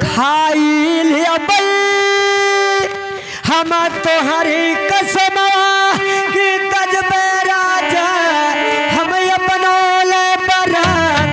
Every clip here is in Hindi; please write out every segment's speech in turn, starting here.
खाई लिया हम तोहरी कसम कि तजबे राजा हम अपनोले बरान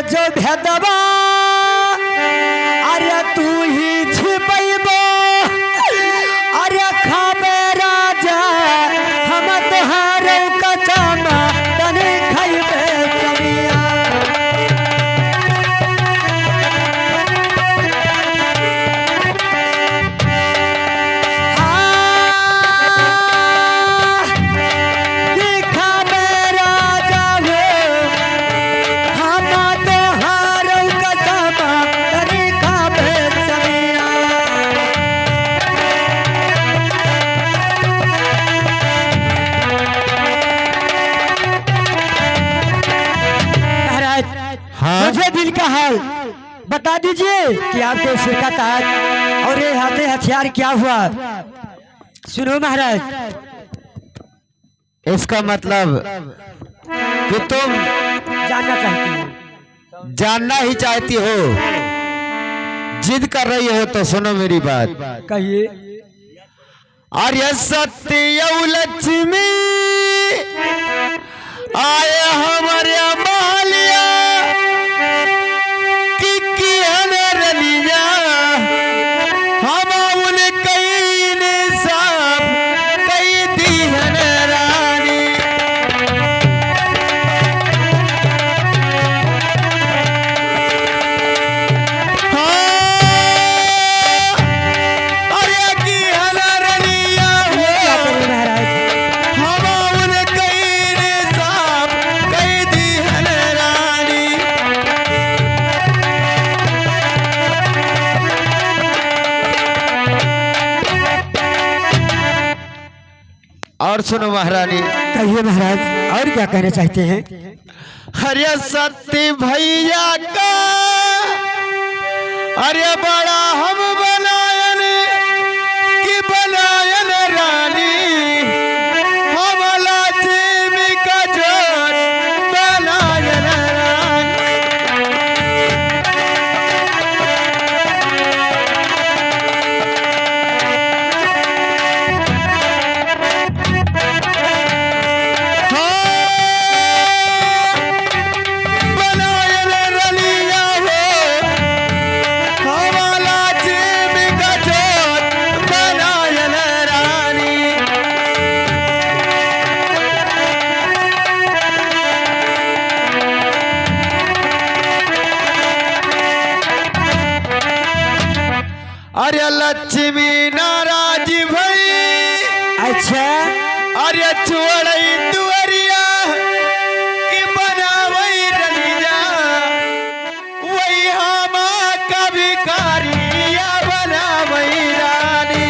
जो भेदबा अरे तू ही छिपैबो अरे खाबे राजा हम तोहारो कसम तने खैबे कमिया मुझे दिल का हाल बता दीजिए कि आपके सिर का ताज और ये हाथे हथियार क्या हुआ। सुनो महाराज, इसका मतलब कि तुम जानना चाहती हो, जानना ही चाहती हो, जिद कर रही हो तो सुनो मेरी बात। कहिए। आर्य सत्य लक्ष्मी आए हमारे मालिया और सुनो महारानी। कहिए महाराज, और क्या कहना चाहते हैं। हरे सत्य भैया का अरे बड़ा हम बनायन कि बनायन रानी हमला जीवी का जोर बनायन रानी। अरे लक्ष्मी नाराज भई अच्छा अरे छोड़ई दुअरिया कि बनावई रनिया वही हम कभी कारिया बनावई रानी।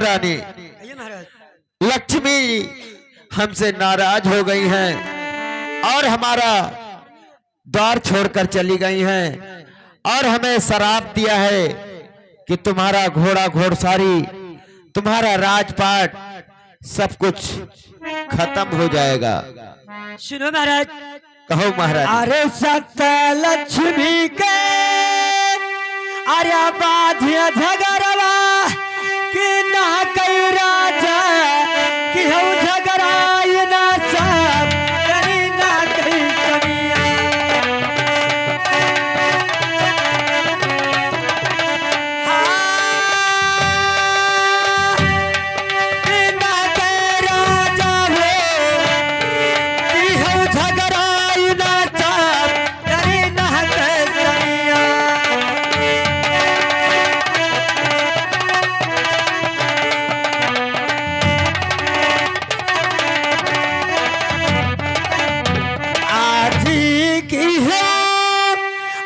रानी लक्ष्मी हमसे नाराज हो गई हैं और हमारा द्वार छोड़कर चली गई हैं और हमें श्राप दिया है कि तुम्हारा घोड़ा घोड़सारी तुम्हारा राजपाट सब कुछ खत्म हो जाएगा। सुनो महाराज। कहो महाराज। अरे सत्य लक्ष्मी के अरे बाध्य झगड़वा कि ना कई राजा कि हो झगड़ाई ना सब करी ना कई कमिया।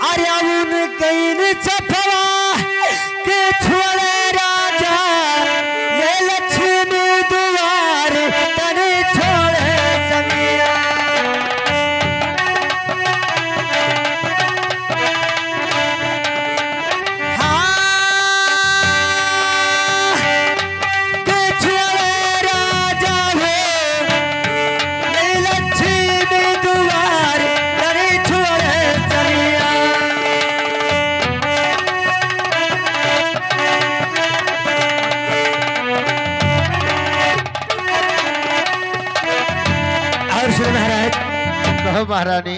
अरे उन कईन सफवा के छोड़े राजा ये लक्ष्मी दुआर तने छोड़े समिया महाराज कहो महारानी।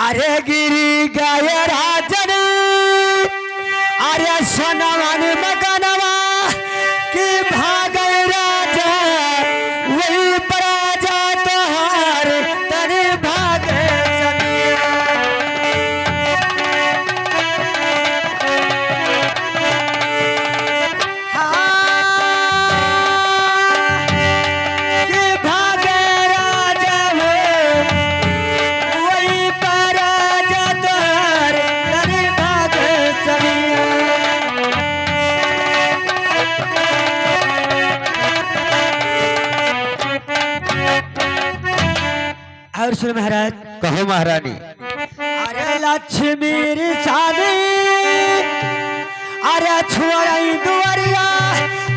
अरे गिरी गाय राजन अरे सोनवन मगनवा की भाग राजा वही राजा तोहार तने भाग और सुन महाराज। कहो महारानी। अरे लक्ष्मी शादी अरे छोड़ई दुआरिया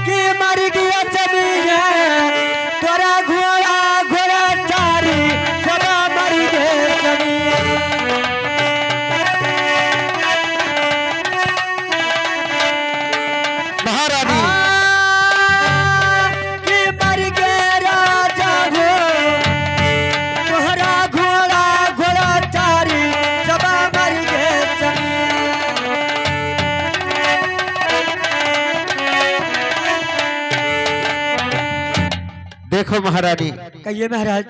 की मर गया जमीया तोरा घोड़ा घोड़ा चारी सब मर गए जमीया महारानी की मर गए राजा हो तोहरा घोड़ा घोड़ा चारी सब मर गए जमीया देखो महारानी, कहिए महाराज।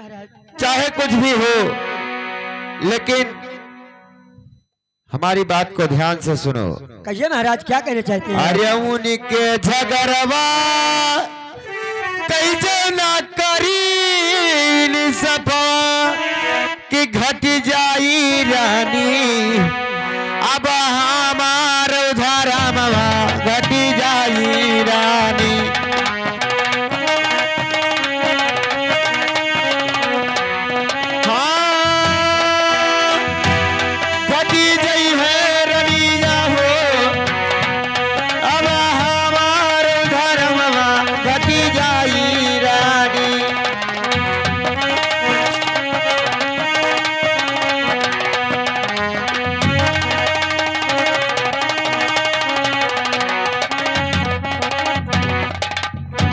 चाहे कुछ भी हो लेकिन हमारी बात को ध्यान से सुनो। कहिए महाराज क्या कहना चाहते हैं। अरे उनके झगड़वा कैसे ना करी सफा कि घट जाई रानी अब हमार धर्मवा घट जाई रानी।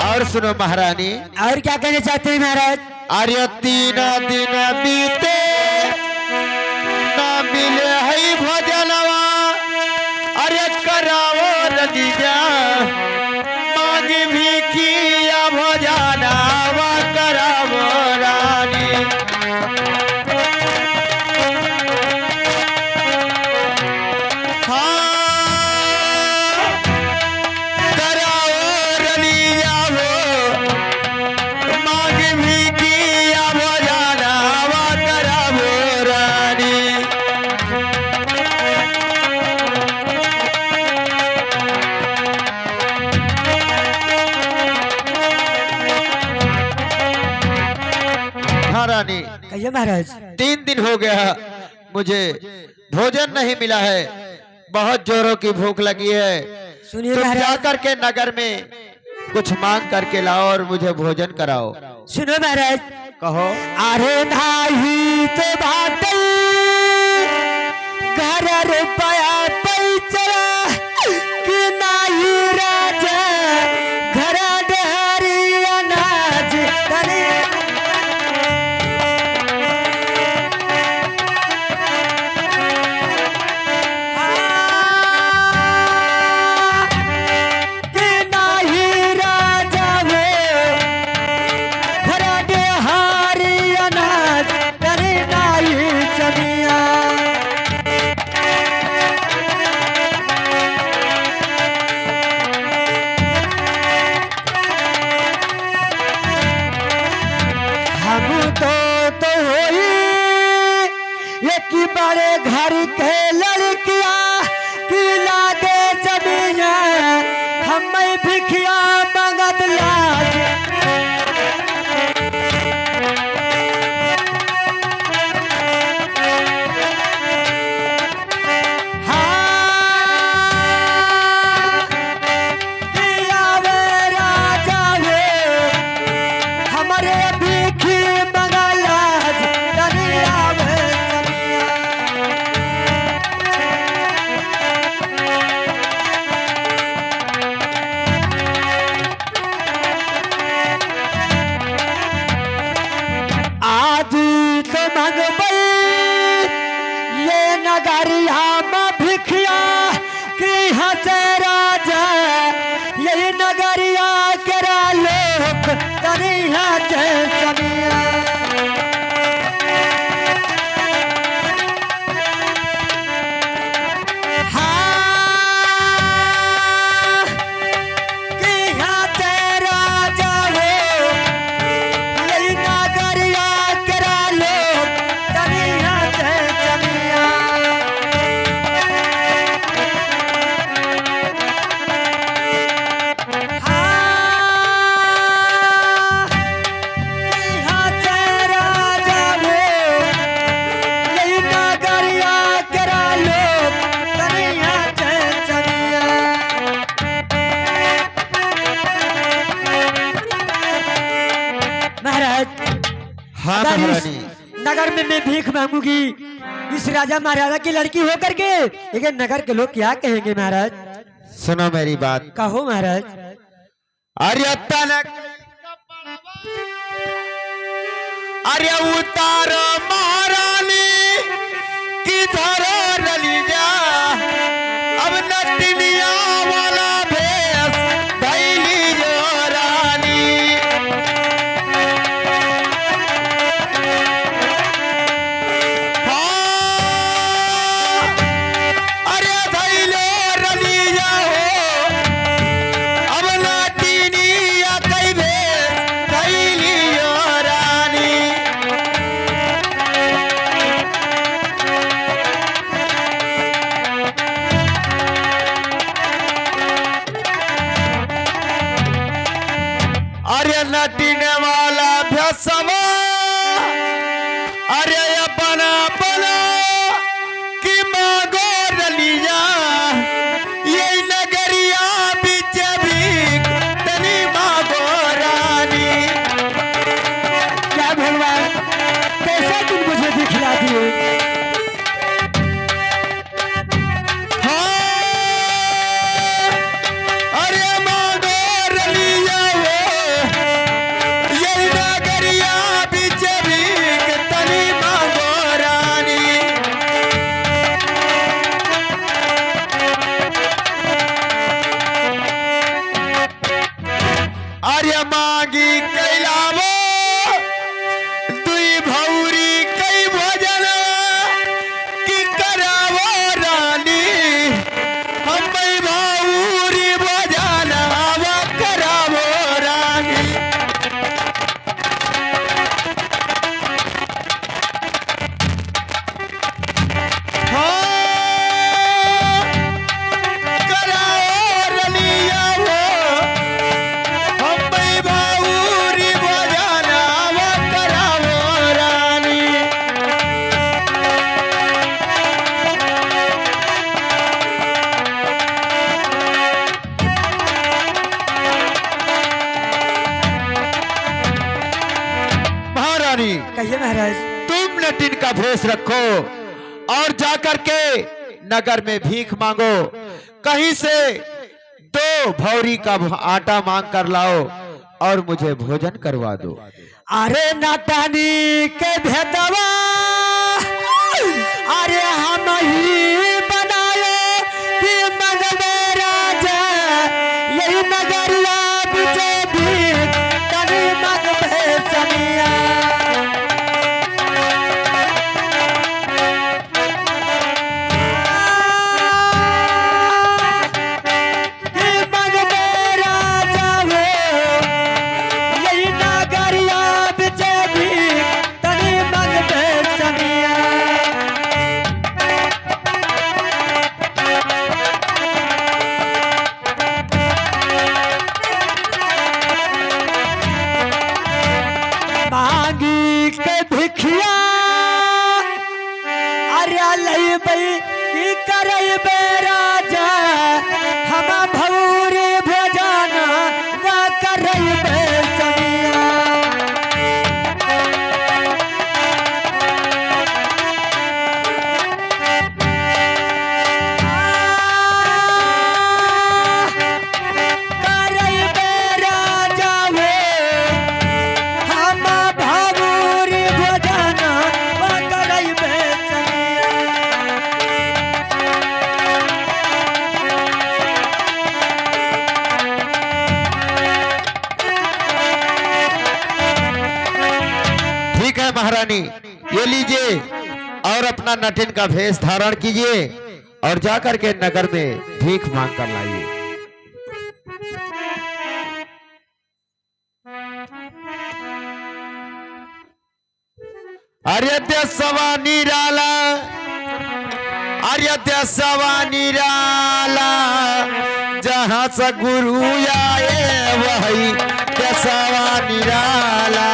और सुनो महारानी। और क्या कहना चाहते हैं महाराज। अरे 3 दिन बीते ना मिले है भोजनवा अरे करावो रदीजा मांग भी किया भोजनवा करावो रानी। महारानी कहिए महाराज। 3 दिन हो गया मुझे भोजन नहीं मिला है, बहुत जोरों की भूख लगी है। सुनिए तुम महाराज। जाकर के नगर में कुछ मांग करके लाओ और मुझे भोजन कराओ। सुनो महाराज। कहो। अरे नाही तो बात घर रुपया पैसा कि नाही राजा घर डहरी अनाज तने चमिया नगरिया में भिखिया की हसे राजा यही नगरिया करा लोग तनी हसे समिया हाँ अगर इस महारानी। नगर में मैं भीख मांगूंगी इस राजा महाराजा की लड़की होकर के, लेकिन नगर के लोग क्या कहेंगे महाराज? सुनो मेरी बात। कहो महाराज। अरे तनक अरे उतारो महारानी किधर रली जा अब नटनिया वाला भेष धैली जो रानी अरे धैले रली जा हो अब नटनिया कई भेष धैली जो रानी अरे नटीने वाला भसवा अरे अपना बना कि मांगो रलिया ये नगरिया बीच भीख तनी मांगो रानी। क्या भगवान कैसे तुम मुझे दिखला दिए? हाँ, अरे मांगो रलिया हो ये नगरिया बीच भीख तनी मांगो रानी। अरे मांगी कैलावो दुई भौरी कई भोजन की करावो रानी हम भौरी भोजन आवा करावो रानी। हाँ, करावो रलिया हो हम भौरी भोजन आवा करावो रानी। महारानी कहिए महाराज। तुम नटिन का भेष रखो और जाकर के नगर में भीख मांगो, कहीं से 2 भौरी का आटा मांग कर लाओ और मुझे भोजन करवा दो। अरे नाटानी के भेदवा अरे हम ही बनाए कि मगवे राजा यही नगरिया बीचे भीख तनी मगवे समिया कि मगवे राजा हो यही नगरिया बीचे भीख तनी मगवे समिया। मांगी के भिखिया अरे लई बई की करई बे राजा हम भौरी भोजन न करई बे समिया। करई बे राजा हो हम भौरी भोजन न करई बे समिया। महारानी ये लीजिए और अपना नटिन का भेष धारण कीजिए और जाकर के नगर में भीख मांग कर लाइए। आर्यद्य सवा निराला, आर्यद्य सवा निराला, जहां से गुरु आए वही सवा निराला।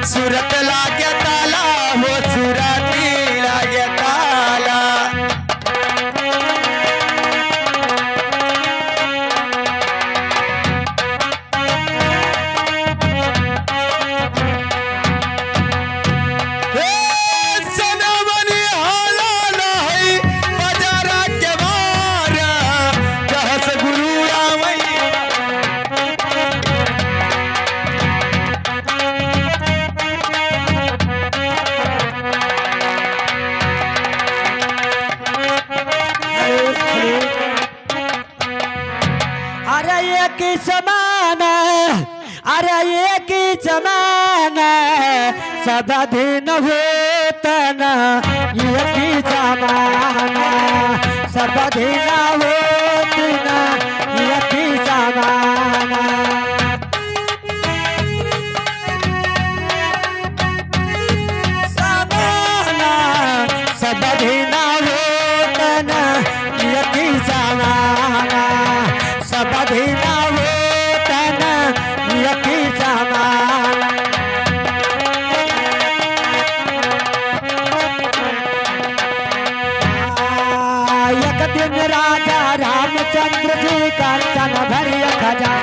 सूरत लागे ताला हो सूरती लागे ताला। सनमनी हाला नहीं बजारा के मारा जहाँ से गुरु आवई। अरे एक ही समान, अरे एक ही समान, सब दिन होतन एक ही समान, सब दिन होतन एक ही समान। समान सब दिन होतन एक ही समान, सब दिन होतन एक ही समान। एक दिन राजा रामचंद्र जी कंचन भरिय खजाना,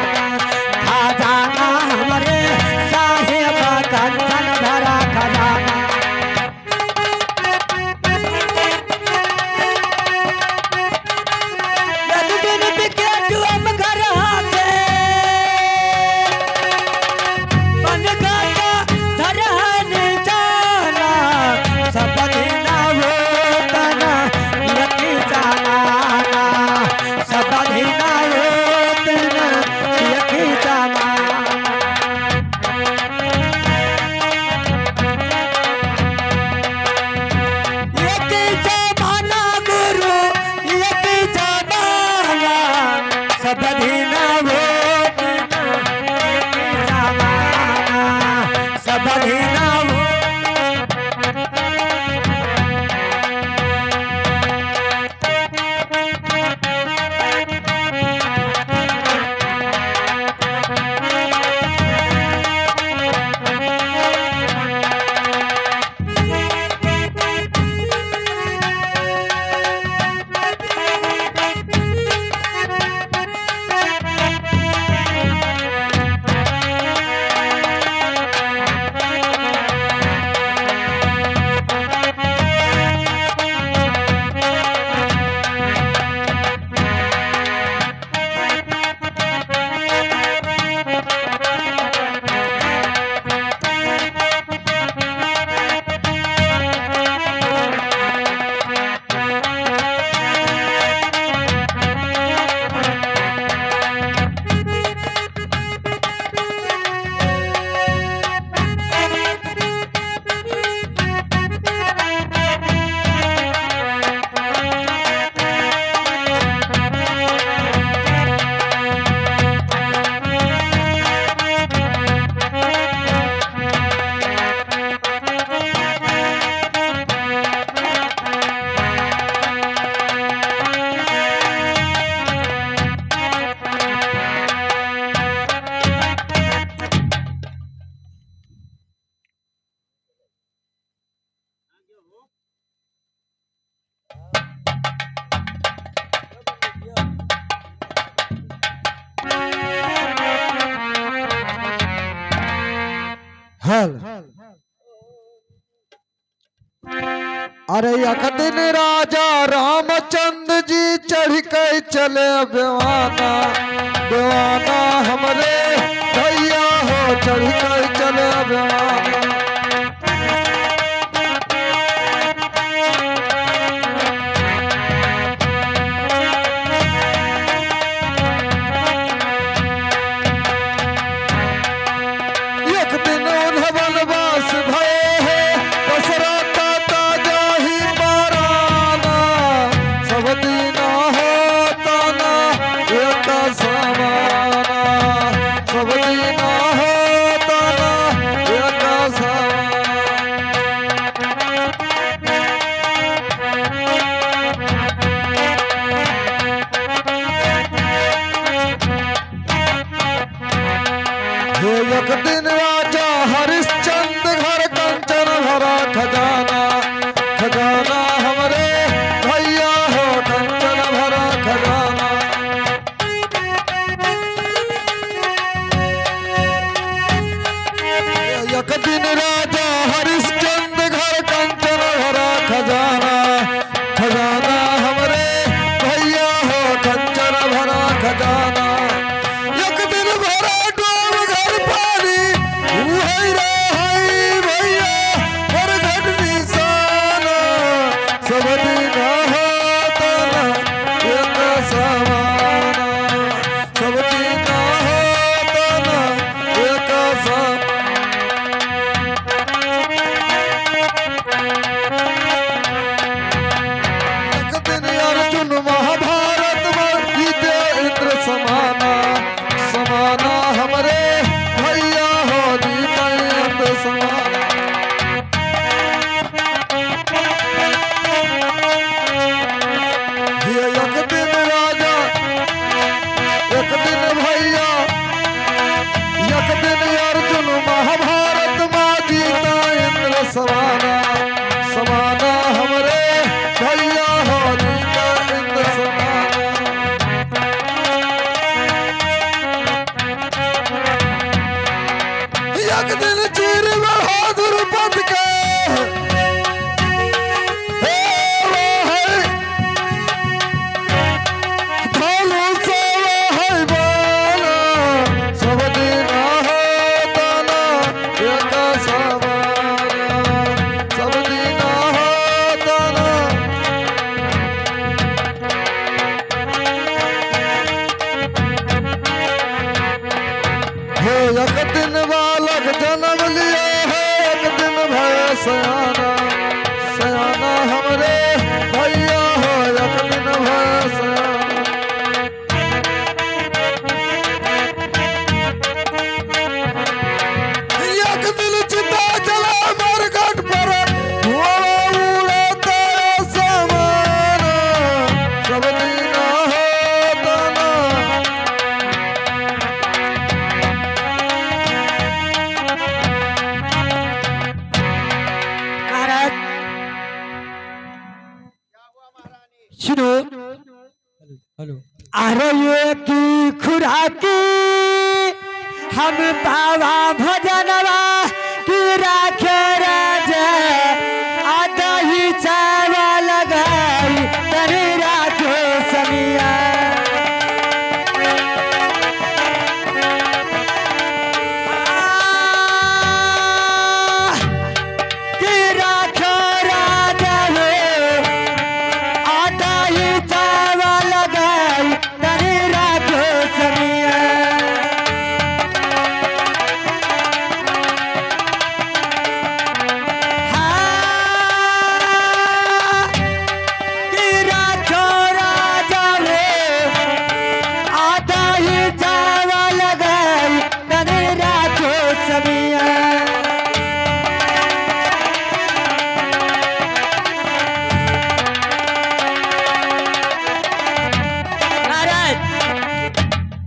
हल अरे एक दिन राजा रामचंद्र जी चढ़ के चले बेवाना बेवाना हमरे भैया हो चढ़ के चले बेवाना एक दिन उन्हें वनवास भय है दशरथ ताजा ही माराना सब दीना होता ना एक समाना सब दीना होता ना एक समाना हे एक दिन राजा हरिश्चंद्र घर कंचन भरा खजाना खजाना हमरे भैया हो कंचन भरा खजाना एक दिन राजा हरिश्चंद्र घर कंचन भरा खजाना खजाना हमरे भैया हो कंचन भरा खजाना एक दिन भरा डूब घर पानी उहै रे हई भैया पर घट निशाना सब दिन होता ना एक समाना सब दिन होता ना एक समाना एक दिन अर्जुन महाभारत में जीते इंद्र समाना समाना हमरे भैया हो जीते इंद्र समाना ये एक दिन राजा एक दिन भैया एक दिन अर्जुन महाभारत में जीता इंद्र समाना समाना हमरे भैया हो जीता इंद्र समाना एक दिन चीर बहादुर पद के हे वो है भालू से वो है बाला सब दिन होता ना एक समाना सब दिन होता ना हे एक दिन बालक जन्म लिया है एक दिन भय सयाना सयाना हमरे भैया हो एक दिन भय सयाना एक दिन चिता जला मरघट पर धुआं उड़ता समाना सब दिन होता ना महाराज सुनो हेलो अरे ये की खुराकी हम पावा भजनवा की राखे राजा आधा ही चावा लगाई तरी राखे समिया की राखे राजा हो आधा ही चावा लगाई तरी राखे समिया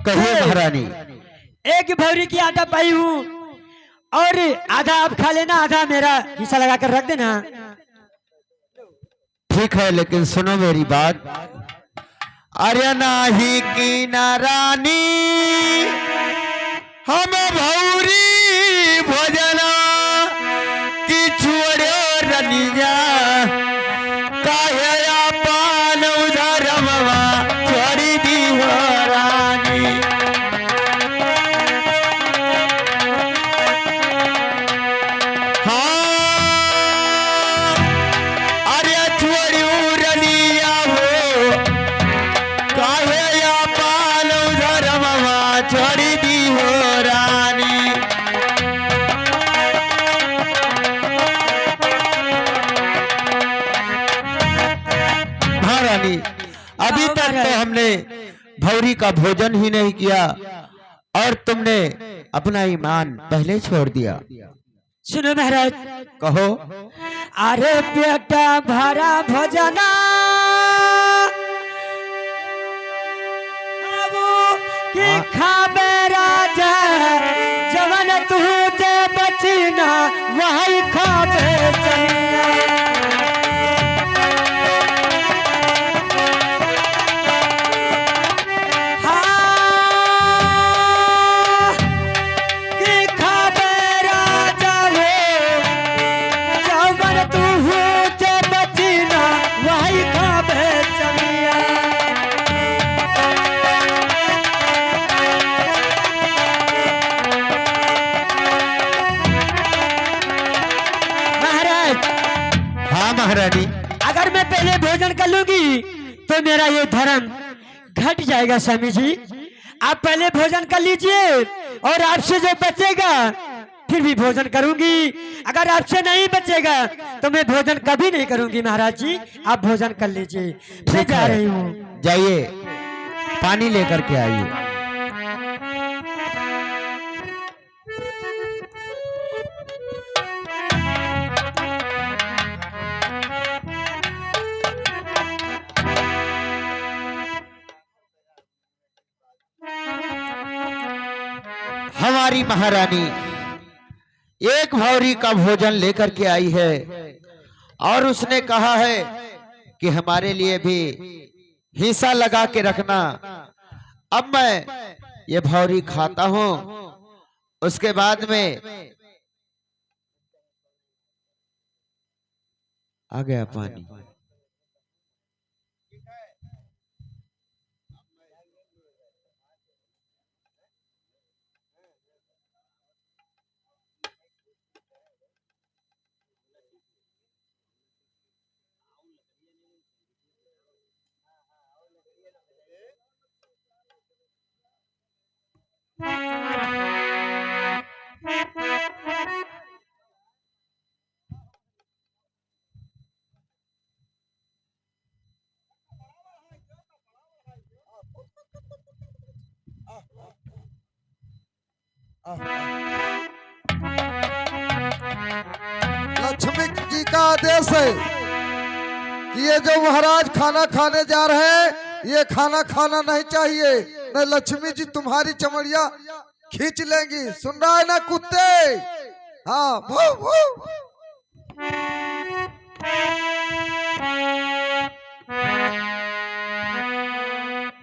कहिए महारानी। एक भौरी की आटा पाई हूँ और आधा आप खा लेना, आधा मेरा हिस्सा लगा कर रख देना। ठीक है, लेकिन सुनो मेरी बात। अरे नाही की नारानी हम भौरी भोजना की छोड़ो रनिया काया पान उधर मवा छोड़ी दी हो रानी। छोड़ी दी हो रानी। हाँ रानी, अभी तक तो हमने भौरी का भोजन ही नहीं किया और तुमने अपना ईमान पहले छोड़ दिया। सुनो महाराज, कहो। अरे बेटा भरा भोजना कि खाबे राजा जवन तू जे बचना वही खाबे चैया। हाँ कि खाबे राजा हो जवन तू जे बचना वही खाबे चैया। महारानी, अगर मैं पहले भोजन कर लूंगी तो मेरा ये धर्म घट जाएगा। स्वामी जी, आप पहले भोजन कर लीजिए और आपसे जो बचेगा फिर भी भोजन करूंगी। अगर आपसे नहीं बचेगा तो मैं भोजन कभी नहीं करूंगी। महाराज जी, आप भोजन कर लीजिए, मैं जा रही हूँ। जाइए, पानी लेकर के आइए। हमारी महारानी एक भौरी का भोजन लेकर के आई है और उसने कहा है कि हमारे लिए भी हिस्सा लगा के रखना। अब मैं ये भौरी खाता हूं, उसके बाद में आ गया पानी। लक्ष्मी जी का आदेश है कि ये जो महाराज खाना खाने जा रहे हैं, ये खाना खाना नहीं चाहिए, नहीं लक्ष्मी जी तुम्हारी चमड़िया खींच लेंगी। सुन रहा है ना कुत्ते? हाँ, भू भू।